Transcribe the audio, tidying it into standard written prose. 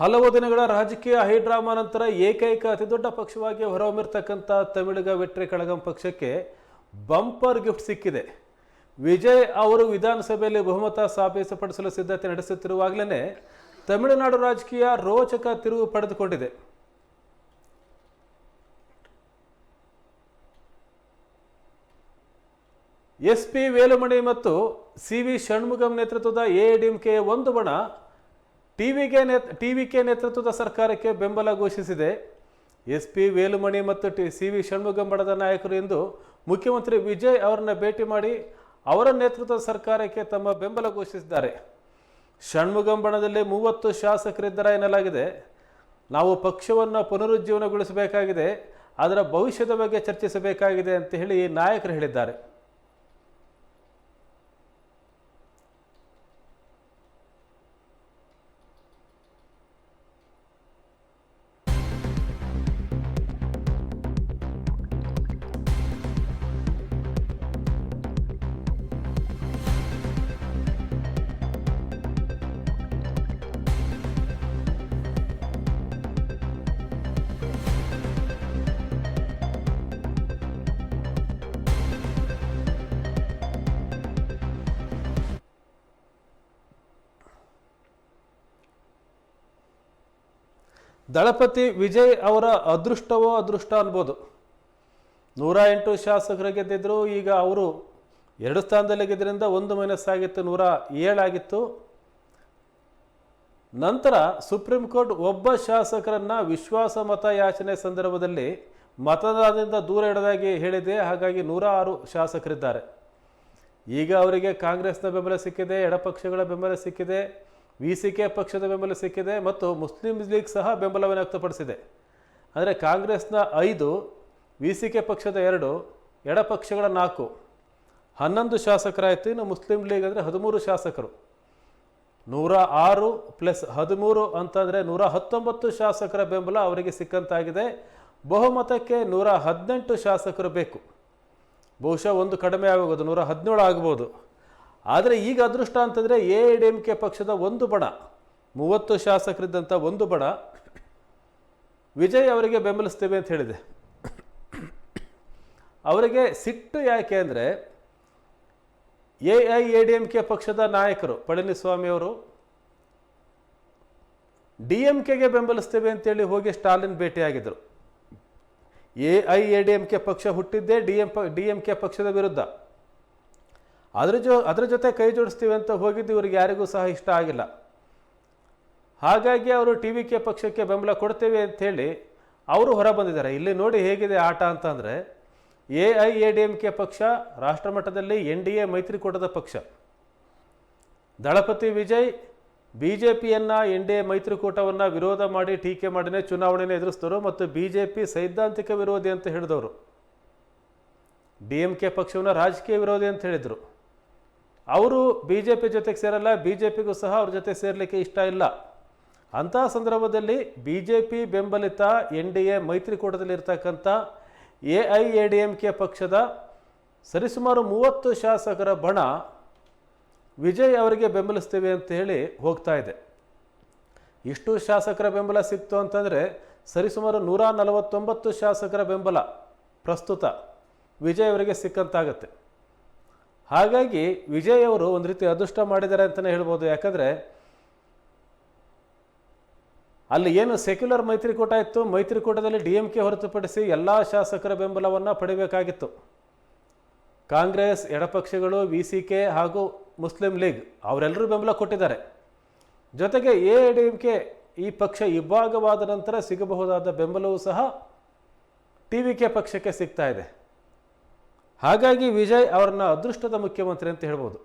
ಹಲವು ದಿನಗಳ ರಾಜಕೀಯ ಹೈಡ್ರಾಮಾ ನಂತರ ಏಕೈಕ ಅತಿದೊಡ್ಡ ಪಕ್ಷವಾಗಿ ಹೊರಹೊಮ್ಮಿರ್ತಕ್ಕಂಥ ತಮಿಳಿಗ ವೆಟ್ರಿ ಕಳಗಂ ಪಕ್ಷಕ್ಕೆ ಬಂಪರ್ ಗಿಫ್ಟ್ ಸಿಕ್ಕಿದೆ. ವಿಜಯ್ ಅವರು ವಿಧಾನಸಭೆಯಲ್ಲಿ ಬಹುಮತ ಸಾಬೀತುಪಡಿಸಲು ಸಿದ್ಧತೆ ನಡೆಸುತ್ತಿರುವಾಗಲೇ ತಮಿಳುನಾಡು ರಾಜಕೀಯ ರೋಚಕ ತಿರುವು ಪಡೆದುಕೊಂಡಿದೆ. ಎಸ್.ಪಿ. ವೇಲುಮಣಿ ಮತ್ತು ಸಿ.ವಿ. ಷಣ್ಮುಗಂ ನೇತೃತ್ವದ ಎಐಡಿಎಂಕೆ ಒಂದು ಬಣ ಟಿವಿಕೆ ನೇತೃತ್ವದ ಸರ್ಕಾರಕ್ಕೆ ಬೆಂಬಲ ಘೋಷಿಸಿದೆ. ಎಸ್.ಪಿ. ವೇಲುಮಣಿ ಮತ್ತು ಸಿ.ವಿ. ಷಣ್ಮುಗಂ ಬಣದ ನಾಯಕರು ಇಂದು ಮುಖ್ಯಮಂತ್ರಿ ವಿಜಯ್ ಅವರನ್ನು ಭೇಟಿ ಮಾಡಿ ಅವರ ನೇತೃತ್ವದ ಸರ್ಕಾರಕ್ಕೆ ತಮ್ಮ ಬೆಂಬಲ ಘೋಷಿಸಿದ್ದಾರೆ. ಷಣ್ಮುಗಂ ಬಣದಲ್ಲಿ 30 ಶಾಸಕರಿದ್ದಾರೆ ಎನ್ನಲಾಗಿದೆ. ನಾವು ಪಕ್ಷವನ್ನು ಪುನರುಜ್ಜೀವನಗೊಳಿಸಬೇಕಾಗಿದೆ, ಅದರ ಭವಿಷ್ಯದ ಬಗ್ಗೆ ಚರ್ಚಿಸಬೇಕಾಗಿದೆ ಅಂತ ಹೇಳಿ ನಾಯಕರು ಹೇಳಿದ್ದಾರೆ. ದಳಪತಿ ವಿಜಯ್ ಅವರ ಅದೃಷ್ಟವೋ ಅದೃಷ್ಟ ಅನ್ಬೋದು. 108 ಶಾಸಕರು ಗೆದ್ದಿದ್ರು. ಈಗ ಅವರು 2 ಸ್ಥಾನದಲ್ಲಿ ಗೆದ್ದರಿಂದ 1 ಮೈನಸ್ ಆಗಿತ್ತು, 107 ಆಗಿತ್ತು. ನಂತರ ಸುಪ್ರೀಂ ಕೋರ್ಟ್ ಒಬ್ಬ ಶಾಸಕರನ್ನ ವಿಶ್ವಾಸ ಮತ ಯಾಚನೆ ಸಂದರ್ಭದಲ್ಲಿ ಮತದಾನದಿಂದ ದೂರ ಇಡದಾಗಿ ಹೇಳಿದೆ. ಹಾಗಾಗಿ 106 ಶಾಸಕರಿದ್ದಾರೆ. ಈಗ ಅವರಿಗೆ ಕಾಂಗ್ರೆಸ್ನ ಬೆಂಬಲ ಸಿಕ್ಕಿದೆ, ಎಡಪಕ್ಷಗಳ ಬೆಂಬಲ ಸಿಕ್ಕಿದೆ, ವಿಸಿಕೆ ಪಕ್ಷದ ಬೆಂಬಲ ಸಿಕ್ಕಿದೆ ಮತ್ತು ಮುಸ್ಲಿಂ ಲೀಗ್ ಸಹ ಬೆಂಬಲವನ್ನು ವ್ಯಕ್ತಪಡಿಸಿದೆ. ಅಂದರೆ ಕಾಂಗ್ರೆಸ್ನ 5, ವಿಸಿಕೆ ಪಕ್ಷದ 2, ಎಡಪಕ್ಷಗಳ 4, 11 ಶಾಸಕರಾಯಿತು. ಇನ್ನು ಮುಸ್ಲಿಂ ಲೀಗ್ ಅಂದರೆ 13 ಶಾಸಕರು. 106 + 13 ಅಂತಂದರೆ 119 ಶಾಸಕರ ಬೆಂಬಲ ಅವರಿಗೆ ಸಿಕ್ಕಂತಾಗಿದೆ. ಬಹುಮತಕ್ಕೆ 118 ಶಾಸಕರು ಬೇಕು. ಬಹುಶಃ ಒಂದು ಕಡಿಮೆ ಆಗೋದು, 117 ಆಗ್ಬೋದು. ಆದರೆ ಈಗ ಅದೃಷ್ಟ ಅಂತಂದರೆ ಎಐಡಿಎಂಕೆ ಪಕ್ಷದ ಒಂದು ಬಣ, 30 ಶಾಸಕರಿದ್ದಂಥ ಒಂದು ಬಣ ವಿಜಯ್ ಅವರಿಗೆ ಬೆಂಬಲಿಸ್ತೇವೆ ಅಂತ ಹೇಳಿದೆ. ಅವರಿಗೆ ಸಿಟ್ಟು ಯಾಕೆ ಅಂದರೆ ಎಐಎಡಿಎಂಕೆ ಪಕ್ಷದ ನಾಯಕರು ಪಳನಿಸ್ವಾಮಿ ಅವರು ಡಿಎಂಕೆಗೆ ಬೆಂಬಲಿಸ್ತೇವೆ ಅಂತೇಳಿ ಹೋಗಿ ಸ್ಟಾಲಿನ್ ಭೇಟಿಯಾಗಿದ್ದರು. ಎಐಎಡಿಎಂಕೆ ಪಕ್ಷ ಹುಟ್ಟಿದ್ದೇ ಡಿಎಂಕೆ ಪಕ್ಷದ ವಿರುದ್ಧ. ಅದರ ಜೊತೆ ಕೈ ಜೋಡಿಸ್ತೀವಿ ಅಂತ ಹೋಗಿದ್ದು ಇವರಿಗೆ ಯಾರಿಗೂ ಸಹ ಇಷ್ಟ ಆಗಿಲ್ಲ. ಹಾಗಾಗಿ ಅವರು ಟಿವಿಕೆ ಪಕ್ಷಕ್ಕೆ ಬೆಂಬಲ ಕೊಡ್ತೇವೆ ಅಂಥೇಳಿ ಅವರು ಹೊರ ಬಂದಿದ್ದಾರೆ. ಇಲ್ಲಿ ನೋಡಿ ಹೇಗಿದೆ ಆಟ ಅಂತಂದರೆ, ಎಐಎಡಿಎಂಕೆ ಪಕ್ಷ ರಾಷ್ಟ್ರಮಟ್ಟದಲ್ಲಿ NDA ಮೈತ್ರಿಕೂಟದ ಪಕ್ಷ. ದಳಪತಿ ವಿಜಯ್ BJPಯನ್ನು NDA ಮೈತ್ರಿಕೂಟವನ್ನು ವಿರೋಧ ಮಾಡಿ ಟೀಕೆ ಮಾಡಿನೇ ಚುನಾವಣೆಯನ್ನು ಎದುರಿಸಿದವರು ಮತ್ತು BJP ಸೈದ್ಧಾಂತಿಕ ವಿರೋಧಿ ಅಂತ ಹೇಳಿದವರು. DMK ಪಕ್ಷವನ್ನು ರಾಜಕೀಯ ವಿರೋಧಿ ಅಂತ ಹೇಳಿದರು. ಅವರು BJP ಜೊತೆಗೆ ಸೇರಲ್ಲ, BJPಗೂ ಸಹ ಅವ್ರ ಜೊತೆ ಸೇರಲಿಕ್ಕೆ ಇಷ್ಟ ಇಲ್ಲ. ಅಂತಹ ಸಂದರ್ಭದಲ್ಲಿ BJP ಬೆಂಬಲಿತ NDA ಮೈತ್ರಿಕೂಟದಲ್ಲಿರ್ತಕ್ಕಂಥ ಎಐಎಡಿಎಂಕೆ ಪಕ್ಷದ ಸರಿಸುಮಾರು 30 ಶಾಸಕರ ಬಣ ವಿಜಯ್ ಅವರಿಗೆ ಬೆಂಬಲಿಸ್ತೇವೆ ಅಂತ ಹೇಳಿ ಹೋಗ್ತಾ ಇದೆ. ಇಷ್ಟು ಶಾಸಕರ ಬೆಂಬಲ ಸಿಕ್ತು ಅಂತಂದರೆ ಸರಿಸುಮಾರು 149 ಶಾಸಕರ ಬೆಂಬಲ ಪ್ರಸ್ತುತ ವಿಜಯ್ ಅವರಿಗೆ ಸಿಕ್ಕಂತಾಗತ್ತೆ. ಹಾಗಾಗಿ ವಿಜಯ್ ಅವರು ಒಂದು ರೀತಿ ಅದೃಷ್ಟ ಮಾಡಿದ್ದಾರೆ ಅಂತಲೇ ಹೇಳ್ಬೋದು. ಯಾಕಂದರೆ ಅಲ್ಲಿ ಏನು ಸೆಕ್ಯುಲರ್ ಮೈತ್ರಿಕೂಟ ಇತ್ತು, ಮೈತ್ರಿಕೂಟದಲ್ಲಿ DMK ಹೊರತುಪಡಿಸಿ ಎಲ್ಲ ಶಾಸಕರ ಬೆಂಬಲವನ್ನು ಪಡಿಬೇಕಾಗಿತ್ತು. ಕಾಂಗ್ರೆಸ್, ಎಡಪಕ್ಷಗಳು, VCK ಹಾಗೂ ಮುಸ್ಲಿಂ ಲೀಗ್ ಅವರೆಲ್ಲರೂ ಬೆಂಬಲ ಕೊಟ್ಟಿದ್ದಾರೆ. ಜೊತೆಗೆ ಎಐಡಿಎಂK ಈ ಪಕ್ಷ ಇಬ್ಬಾಗವಾದ ನಂತರ ಸಿಗಬಹುದಾದ ಬೆಂಬಲವೂ ಸಹ TVK ಪಕ್ಷಕ್ಕೆ ಸಿಗ್ತಾ ಇದೆ. ಹಾಗಾಗಿ ವಿಜಯ್ ಅವರನ್ನ ಅದೃಷ್ಟದ ಮುಖ್ಯಮಂತ್ರಿ ಅಂತ ಹೇಳ್ಬೋದು.